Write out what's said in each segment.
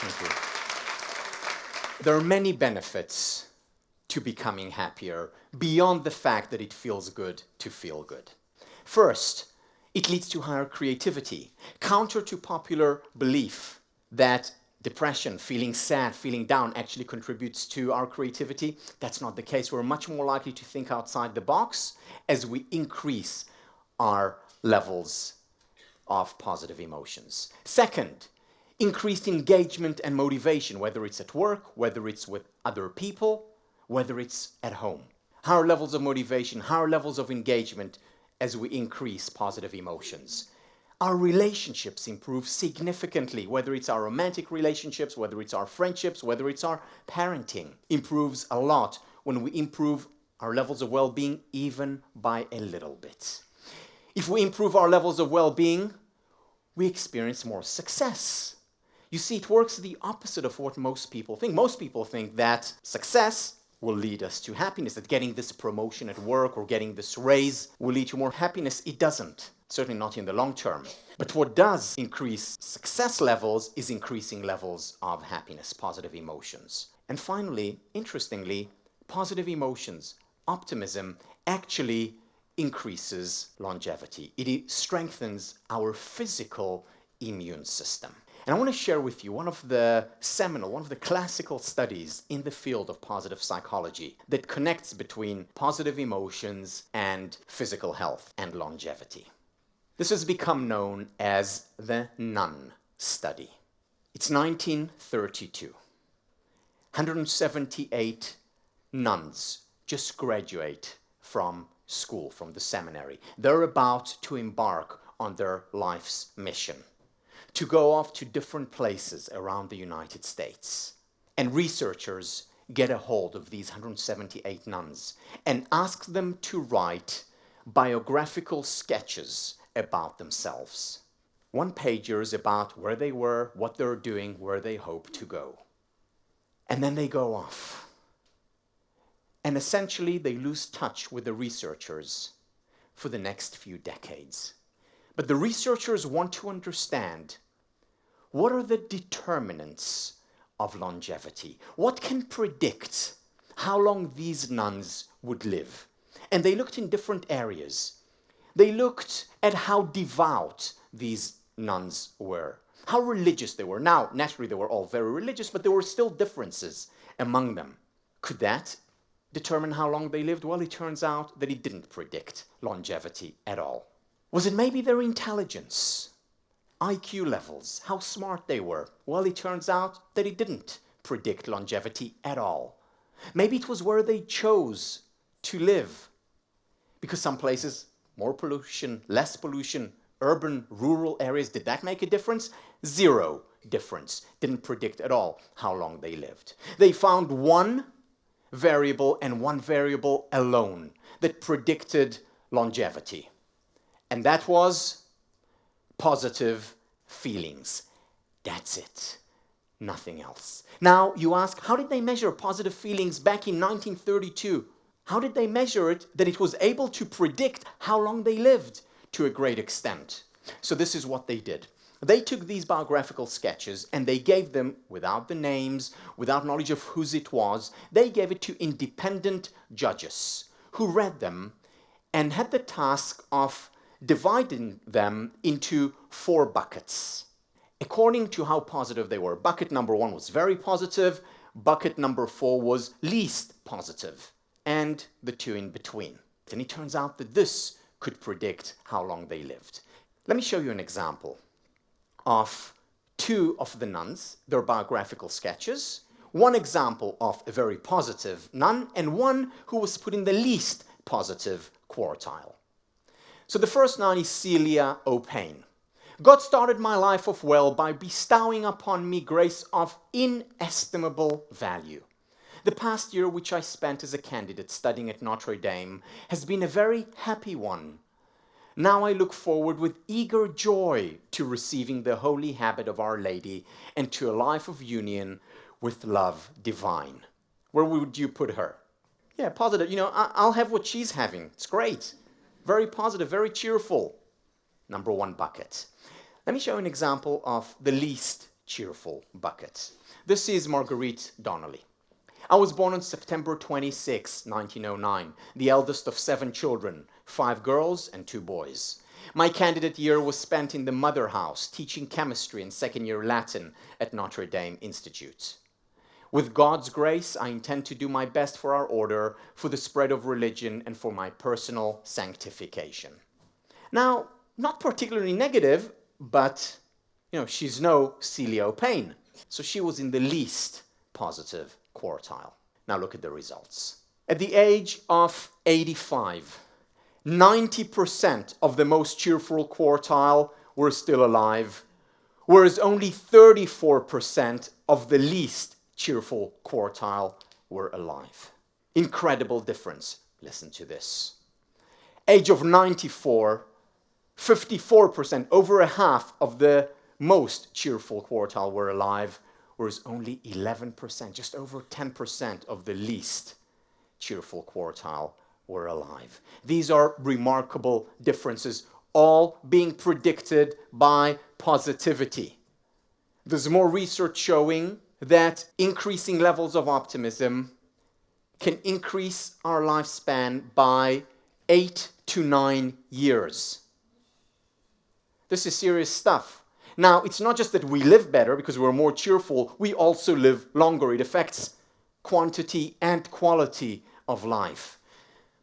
Thank you. There are many benefits to becoming happier beyond the fact that it feels good to feel good. First, it leads to higher creativity, counter to popular belief that depression, feeling sad, feeling down actually contributes to our creativity. That's not the case. We're much more likely to think outside the box as we increase our levels of positive emotions. Second, increased engagement and motivation, whether it's at work, whether it's with other people, whether it's at home. Higher levels of motivation, higher levels of engagement as we increase positive emotions. Our relationships improve significantly, whether it's our romantic relationships, whether it's our friendships, whether it's our parenting. Improves a lot when we improve our levels of well-being even by a little bit. If we improve our levels of well-being, we experience more success. You see, it works the opposite of what most people think. Most people think that success will lead us to happiness, that getting this promotion at work or getting this raise will lead to more happiness. It doesn't, certainly not in the long term. But what does increase success levels is increasing levels of happiness, positive emotions. And finally, interestingly, positive emotions, optimism, actually increases longevity. It strengthens our physical immune system. And I want to share with you one of the classical studies in the field of positive psychology that connects between positive emotions and physical health and longevity. This has become known as the Nun Study. It's 1932. 178 nuns just graduate from school, from the seminary. They're about to embark on their life's mission, to go off to different places around the United States. And researchers get a hold of these 178 nuns and ask them to write biographical sketches about themselves. One-pagers about where they were, what they're doing, where they hope to go. And then they go off. And essentially they lose touch with the researchers for the next few decades. But the researchers want to understand, what are the determinants of longevity? What can predict how long these nuns would live? And they looked in different areas. They looked at how devout these nuns were, how religious they were. Now, naturally, they were all very religious, but there were still differences among them. Could that determine how long they lived? Well, it turns out that it didn't predict longevity at all. Was it maybe their intelligence? IQ levels, how smart they were? Well, it turns out that it didn't predict longevity at all. Maybe it was where they chose to live. Because some places, more pollution, less pollution, urban, rural areas, did that make a difference? Zero difference. Didn't predict at all how long they lived. They found one variable and one variable alone that predicted longevity. And that was positive feelings. That's it. Nothing else. Now, you ask, how did they measure positive feelings back in 1932? How did they measure it that it was able to predict how long they lived to a great extent? So this is what they did. They took these biographical sketches and they gave them, without the names, without knowledge of whose it was, they gave it to independent judges who read them and had the task of dividing them into 4 buckets, according to how positive they were. Bucket number 1 was very positive, bucket number 4 was least positive, and the 2 in between. And it turns out that this could predict how long they lived. Let me show you an example of 2 of the nuns, their biographical sketches. One example of a very positive nun, and one who was put in the least positive quartile. So the first nun is Celia O'Payne. God started my life off well by bestowing upon me grace of inestimable value. The past year which I spent as a candidate studying at Notre Dame has been a very happy one. Now I look forward with eager joy to receiving the holy habit of Our Lady and to a life of union with love divine. Where would you put her? Yeah, positive. You know, I'll have what she's having. It's great. Very positive, very cheerful. Number 1 bucket. Let me show you an example of the least cheerful bucket. This is Marguerite Donnelly. I was born on September 26, 1909, the eldest of 7 children, 5 girls and 2 boys. My candidate year was spent in the mother house, teaching chemistry and second-year Latin at Notre Dame Institute. With God's grace, I intend to do my best for our order, for the spread of religion, and for my personal sanctification. Now, not particularly negative, but, she's no Celio Payne. So she was in the least positive quartile. Now look at the results. At the age of 85, 90% of the most cheerful quartile were still alive, whereas only 34% of the least cheerful quartile were alive. Incredible difference. Listen to this. Age of 94, 54%, over a half of the most cheerful quartile were alive, whereas only 11%, just over 10% of the least cheerful quartile were alive. These are remarkable differences, all being predicted by positivity. There's more research showing that increasing levels of optimism can increase our lifespan by 8 to 9 years. This is serious stuff. Now, it's not just that we live better because we're more cheerful, we also live longer. It affects quantity and quality of life.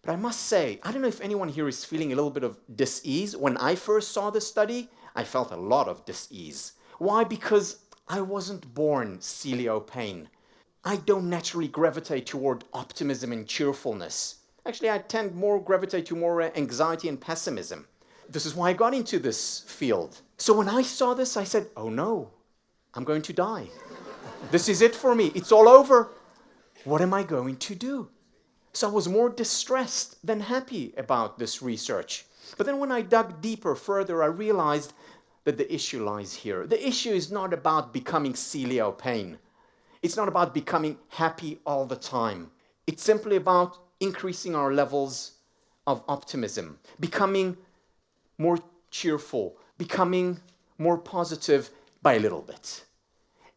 But I must say, I don't know if anyone here is feeling a little bit of dis-ease. When I first saw this study, I felt a lot of dis-ease. Why? Because I wasn't born Celio Payne. I don't naturally gravitate toward optimism and cheerfulness. Actually, I gravitate to more anxiety and pessimism. This is why I got into this field. So when I saw this, I said, oh no, I'm going to die. This is it for me. It's all over. What am I going to do? So I was more distressed than happy about this research. But then when I dug deeper, further, I realized that the issue lies here. The issue is not about becoming Celio Payne. It's not about becoming happy all the time. It's simply about increasing our levels of optimism, becoming more cheerful, becoming more positive by a little bit.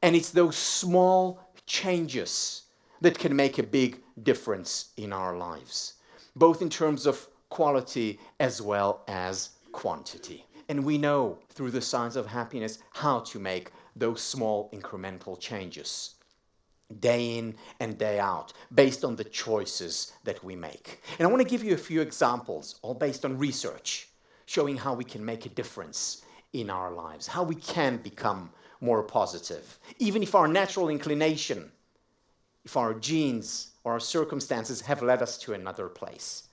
And it's those small changes that can make a big difference in our lives, both in terms of quality as well as quantity. And we know through the science of happiness how to make those small incremental changes day in and day out, based on the choices that we make. And I want to give you a few examples, all based on research, showing how we can make a difference in our lives, how we can become more positive, even if our natural inclination, if our genes or our circumstances have led us to another place.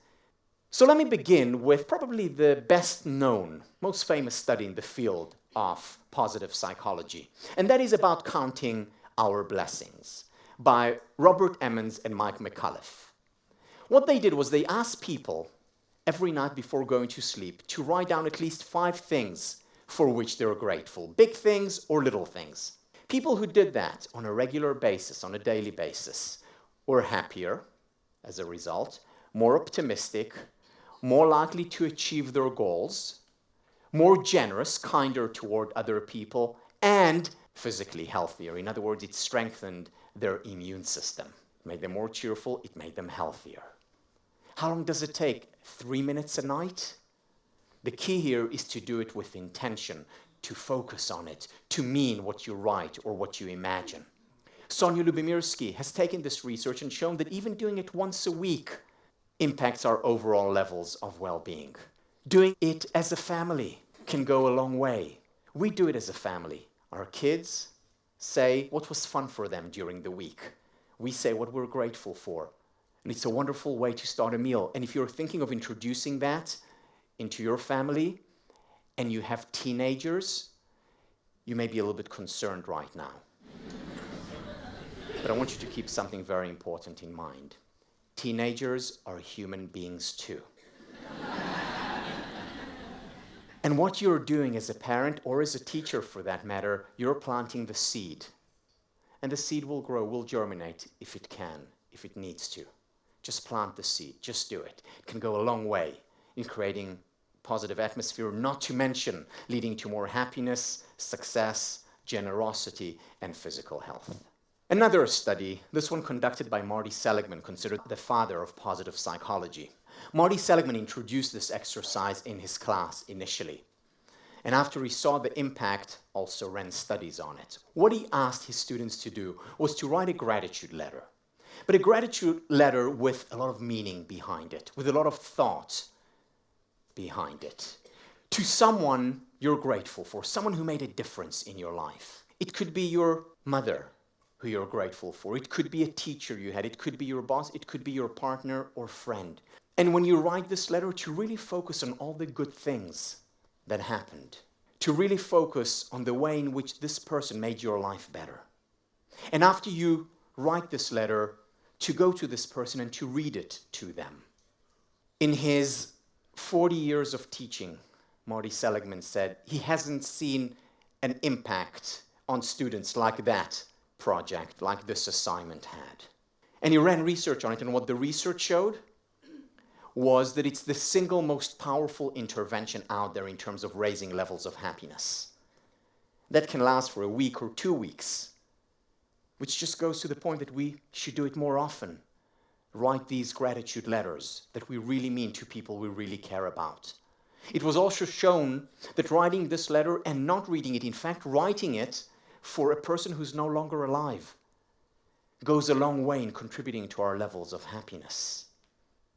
So let me begin with probably the best known, most famous study in the field of positive psychology, and that is about counting our blessings, by Robert Emmons and Mike McAuliffe. What they did was they asked people every night before going to sleep to write down at least 5 things for which they're grateful, big things or little things. People who did that on a regular basis, on a daily basis, were happier as a result, more optimistic, more likely to achieve their goals, more generous, kinder toward other people, and physically healthier. In other words, it strengthened their immune system. It made them more cheerful, it made them healthier. How long does it take? 3 minutes a night? The key here is to do it with intention, to focus on it, to mean what you write or what you imagine. Sonia Lubomirsky has taken this research and shown that even doing it once a week impacts our overall levels of well-being. Doing it as a family can go a long way. We do it as a family. Our kids say what was fun for them during the week. We say what we're grateful for. And it's a wonderful way to start a meal. And if you're thinking of introducing that into your family and you have teenagers, you may be a little bit concerned right now. But I want you to keep something very important in mind. Teenagers are human beings too. And what you're doing as a parent, or as a teacher for that matter, you're planting the seed. And the seed will grow, will germinate if it can, if it needs to. Just plant the seed, just do it. It can go a long way in creating positive atmosphere, not to mention leading to more happiness, success, generosity, and physical health. Another study, this one conducted by Marty Seligman, considered the father of positive psychology. Marty Seligman introduced this exercise in his class initially. And after he saw the impact, also ran studies on it. What he asked his students to do was to write a gratitude letter. But a gratitude letter with a lot of meaning behind it, with a lot of thought behind it. To someone you're grateful for, someone who made a difference in your life. It could be your mother, who you're grateful for. It could be a teacher you had. It could be your boss. It could be your partner or friend. And when you write this letter, to really focus on all the good things that happened. To really focus on the way in which this person made your life better. And after you write this letter, to go to this person and to read it to them. In his 40 years of teaching, Marty Seligman said he hasn't seen an impact on students like that project, like this assignment had. And he ran research on it, and what the research showed was that it's the single most powerful intervention out there in terms of raising levels of happiness. That can last for a week or 2 weeks, which just goes to the point that we should do it more often. Write these gratitude letters that we really mean to people we really care about. It was also shown that writing this letter and not reading it, in fact, writing it for a person who's no longer alive, goes a long way in contributing to our levels of happiness.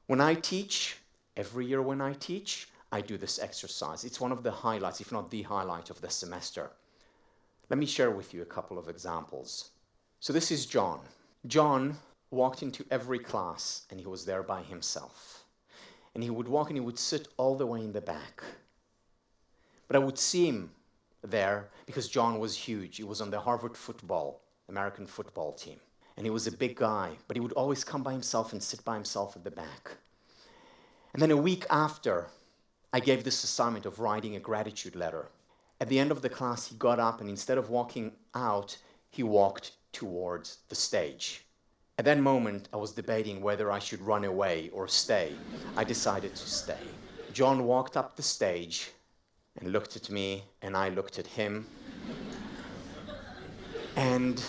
When I teach, every year when I teach, I do this exercise. It's one of the highlights, if not the highlight of the semester. Let me share with you a couple of examples. So this is John. John walked into every class and he was there by himself. And he would walk and he would sit all the way in the back. But I would see him there because John was huge. He was on the Harvard American football team. And he was a big guy, but he would always come by himself and sit by himself at the back. And then a week after, I gave this assignment of writing a gratitude letter. At the end of the class, he got up and instead of walking out, he walked towards the stage. At that moment, I was debating whether I should run away or stay. I decided to stay. John walked up the stage and looked at me, and I looked at him. And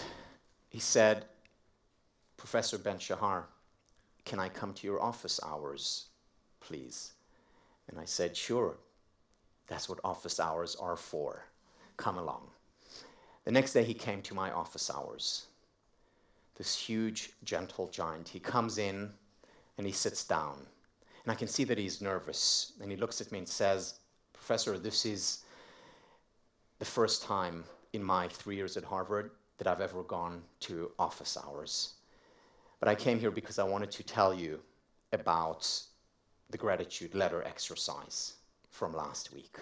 he said, "Professor Ben Shahar, can I come to your office hours, please?" And I said, "Sure, that's what office hours are for. Come along." The next day he came to my office hours. This huge, gentle giant. He comes in and he sits down. And I can see that he's nervous. And he looks at me and says, "Professor, this is the first time in my 3 years at Harvard that I've ever gone to office hours. But I came here because I wanted to tell you about the gratitude letter exercise from last week.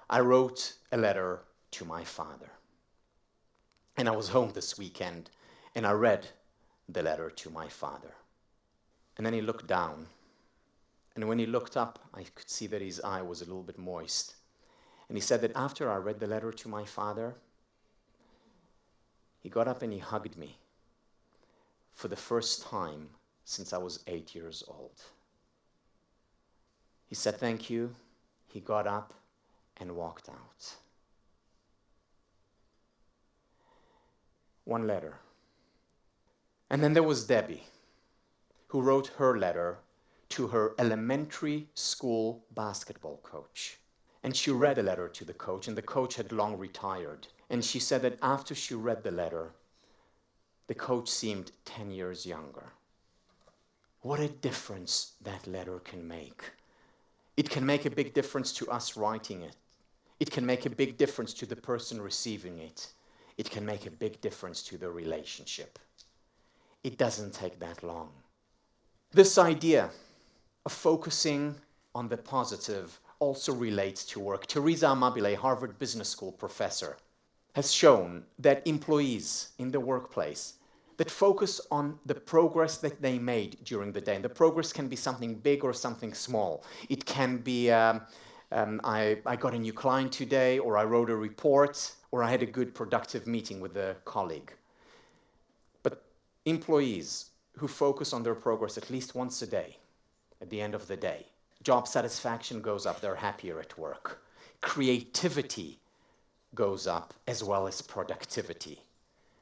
I wrote a letter to my father. And I was home this weekend, and I read the letter to my father. And then he looked down. And when he looked up, I could see that his eye was a little bit moist. And he said that after I read the letter to my father, he got up and he hugged me for the first time since I was 8 years old. He said thank you. He got up and walked out. One letter. And then there was Debbie, who wrote her letter to her elementary school basketball coach. And she read the letter to the coach, and the coach had long retired. And she said that after she read the letter, the coach seemed 10 years younger. What a difference that letter can make. It can make a big difference to us writing it. It can make a big difference to the person receiving it. It can make a big difference to the relationship. It doesn't take that long. This idea of focusing on the positive also relates to work. Teresa Amabile, Harvard Business School professor, has shown that employees in the workplace that focus on the progress that they made during the day, and the progress can be something big or something small. It can be, I got a new client today, or I wrote a report, or I had a good productive meeting with a colleague. But employees who focus on their progress at least once a day, at the end of the day, job satisfaction goes up, they're happier at work. Creativity goes up, as well as productivity.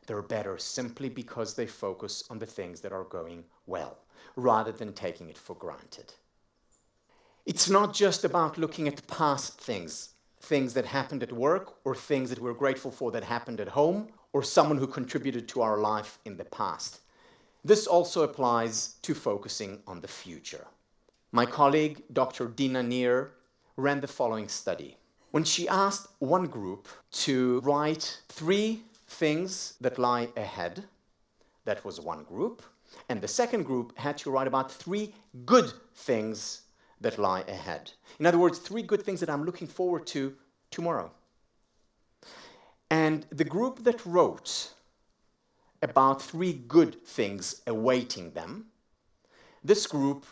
They're better simply because they focus on the things that are going well, rather than taking it for granted. It's not just about looking at past things, things that happened at work, or things that we're grateful for that happened at home, or someone who contributed to our life in the past. This also applies to focusing on the future. My colleague, Dr. Dina Neer, ran the following study. When she asked one group to write 3 things that lie ahead, that was one group, and the second group had to write about 3 good things that lie ahead. In other words, 3 good things that I'm looking forward to tomorrow. And the group that wrote about 3 good things awaiting them, this group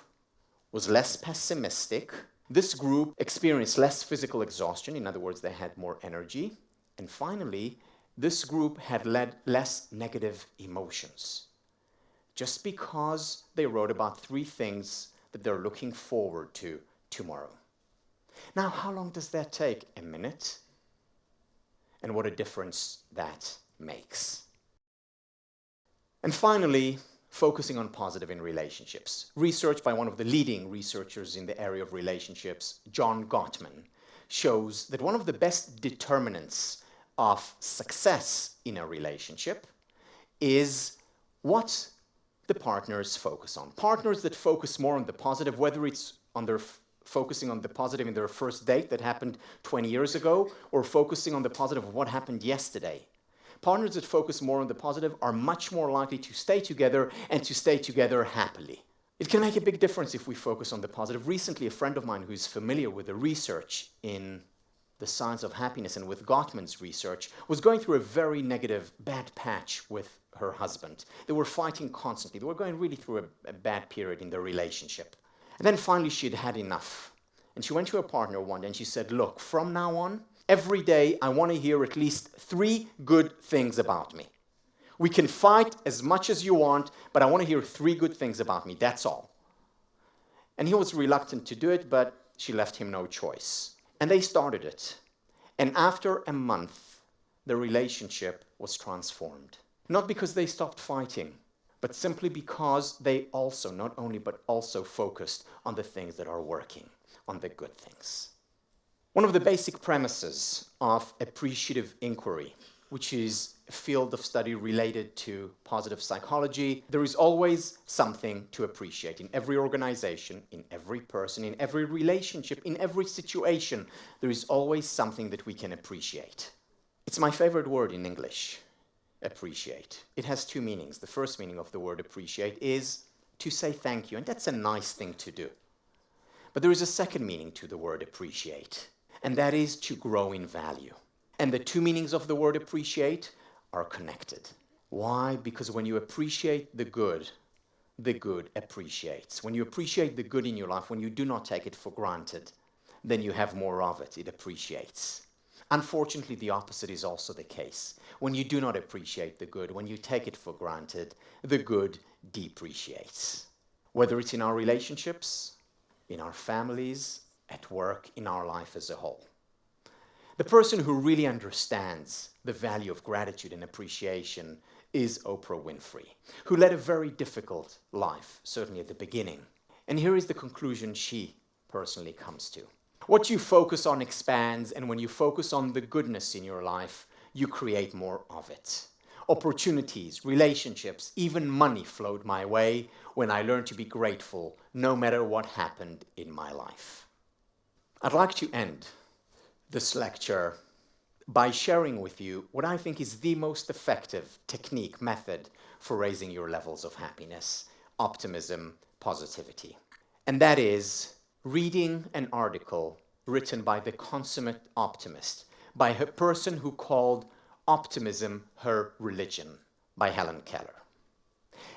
was less pessimistic. This group experienced less physical exhaustion. In other words, they had more energy. And finally, this group had less negative emotions. Just because they wrote about 3 things that they're looking forward to tomorrow. Now, how long does that take? A minute? And what a difference that makes. And finally, focusing on positive in relationships. Research by one of the leading researchers in the area of relationships, John Gottman, shows that one of the best determinants of success in a relationship is what the partners focus on. Partners that focus more on the positive, whether it's on their focusing on the positive in their first date that happened 20 years ago, or focusing on the positive of what happened yesterday. Partners that focus more on the positive are much more likely to stay together and to stay together happily. It can make a big difference if we focus on the positive. Recently, a friend of mine who's familiar with the research in the science of happiness and with Gottman's research was going through a very negative, bad patch with her husband. They were fighting constantly. They were going really through a bad period in their relationship. And then finally she'd had enough. And she went to her partner one day and she said, look, from now on, every day I want to hear at least 3 good things about me. We can fight as much as you want, but I want to hear 3 good things about me, that's all. And he was reluctant to do it, but she left him no choice. And they started it. And after a month, the relationship was transformed. Not because they stopped fighting, but simply because they also, not only, but also focused on the things that are working, on the good things. One of the basic premises of appreciative inquiry, which is a field of study related to positive psychology, there is always something to appreciate. In every organization, in every person, in every relationship, in every situation, there is always something that we can appreciate. It's my favorite word in English, appreciate. It has 2 meanings. The first meaning of the word appreciate is to say thank you, and that's a nice thing to do. But there is a second meaning to the word appreciate, and that is to grow in value. And the 2 meanings of the word appreciate are connected. Why? Because when you appreciate the good appreciates. When you appreciate the good in your life, when you do not take it for granted, then you have more of it. It appreciates. Unfortunately, the opposite is also the case. When you do not appreciate the good, when you take it for granted, the good depreciates. Whether it's in our relationships, in our families, at work, in our life as a whole. The person who really understands the value of gratitude and appreciation is Oprah Winfrey, who led a very difficult life, certainly at the beginning. And here is the conclusion she personally comes to. What you focus on expands, and when you focus on the goodness in your life, you create more of it. Opportunities, relationships, even money flowed my way when I learned to be grateful, no matter what happened in my life. I'd like to end this lecture by sharing with you what I think is the most effective technique, method for raising your levels of happiness, optimism, positivity. And that is reading an article written by the consummate optimist, by a person who called optimism her religion, by Helen Keller.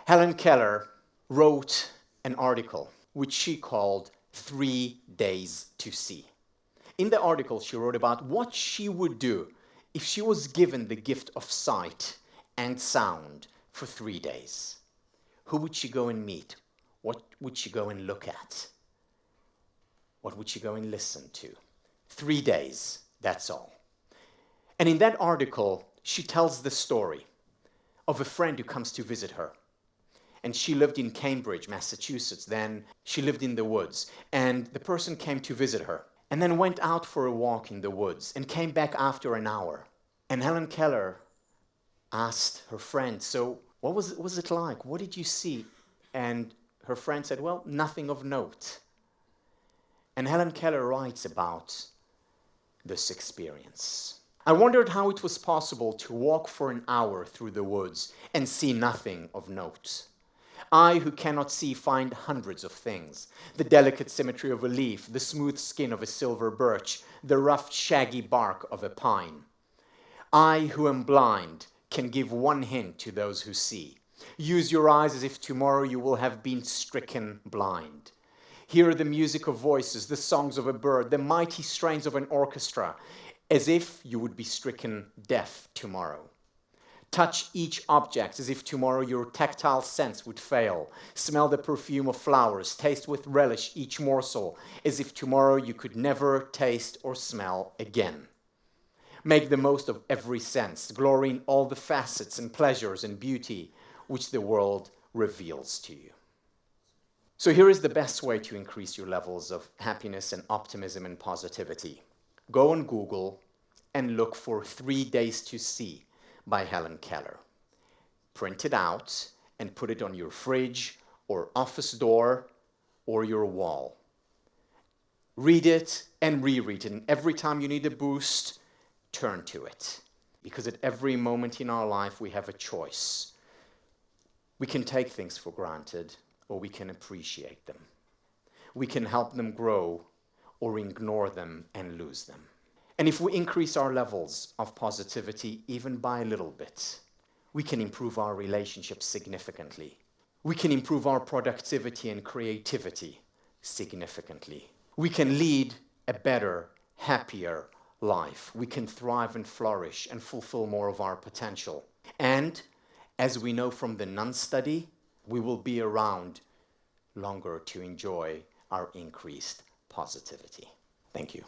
Helen Keller wrote an article which she called 3 Days to See. In the article, she wrote about what she would do if she was given the gift of sight and sound for 3 days. Who would she go and meet? What would she go and look at? What would she go and listen to? 3 days, that's all. And in that article, she tells the story of a friend who comes to visit her. And she lived in Cambridge, Massachusetts. Then she lived in the woods. And the person came to visit her and then went out for a walk in the woods and came back after an hour. And Helen Keller asked her friend, so what was it like? What did you see? And her friend said, well, nothing of note. And Helen Keller writes about this experience. I wondered how it was possible to walk for an hour through the woods and see nothing of note. I, who cannot see, find hundreds of things. The delicate symmetry of a leaf, the smooth skin of a silver birch, the rough, shaggy bark of a pine. I, who am blind, can give one hint to those who see. Use your eyes as if tomorrow you will have been stricken blind. Hear the music of voices, the songs of a bird, the mighty strains of an orchestra, as if you would be stricken deaf tomorrow. Touch each object as if tomorrow your tactile sense would fail. Smell the perfume of flowers, taste with relish each morsel, as if tomorrow you could never taste or smell again. Make the most of every sense, glory in all the facets and pleasures and beauty which the world reveals to you. So here is the best way to increase your levels of happiness and optimism and positivity. Go on Google and look for 3 Days to See by Helen Keller. Print it out and put it on your fridge or office door or your wall. Read it and reread it, and every time you need a boost, turn to it. Because at every moment in our life we have a choice. We can take things for granted, or we can appreciate them. We can help them grow or ignore them and lose them. And if we increase our levels of positivity even by a little bit, we can improve our relationships significantly. We can improve our productivity and creativity significantly. We can lead a better, happier life. We can thrive and flourish and fulfill more of our potential. And as we know from the Nun Study, we will be around longer to enjoy our increased positivity. Thank you.